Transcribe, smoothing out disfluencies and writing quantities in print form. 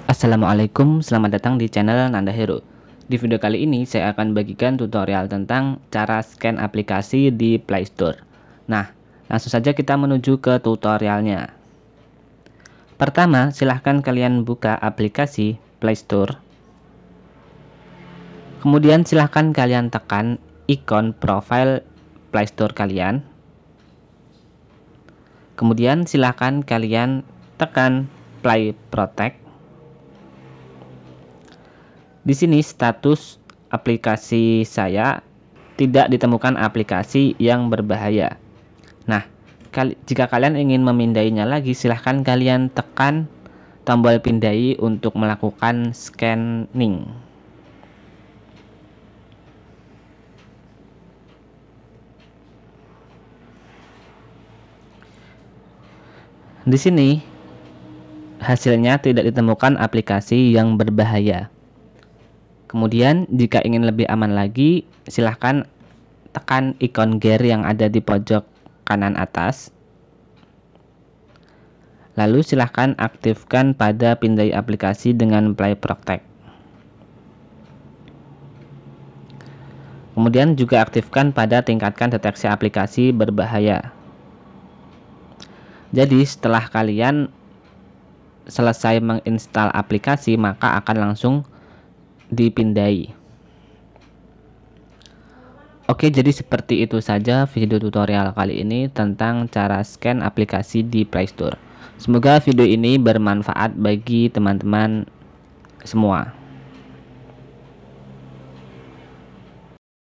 Assalamualaikum, selamat datang di channel Nanda Hero. Di video kali ini saya akan bagikan tutorial tentang cara scan aplikasi di Play Store. Nah, langsung saja kita menuju ke tutorialnya. Pertama, silahkan kalian buka aplikasi Play Store. Kemudian silahkan kalian tekan ikon profile Play Store kalian. Kemudian silahkan kalian tekan Play Protect. Di sini status aplikasi saya tidak ditemukan aplikasi yang berbahaya. Nah, jika kalian ingin memindainya lagi, silahkan kalian tekan tombol pindai untuk melakukan scanning. Di sini hasilnya tidak ditemukan aplikasi yang berbahaya. Kemudian jika ingin lebih aman lagi, silahkan tekan ikon gear yang ada di pojok kanan atas. Lalu silahkan aktifkan pada pindai aplikasi dengan Play Protect. Kemudian juga aktifkan pada tingkatkan deteksi aplikasi berbahaya. Jadi setelah kalian selesai menginstal aplikasi, maka akan langsung dipindai. Oke, jadi seperti itu saja video tutorial kali ini tentang cara scan aplikasi di Play Store. Semoga video ini bermanfaat bagi teman-teman semua.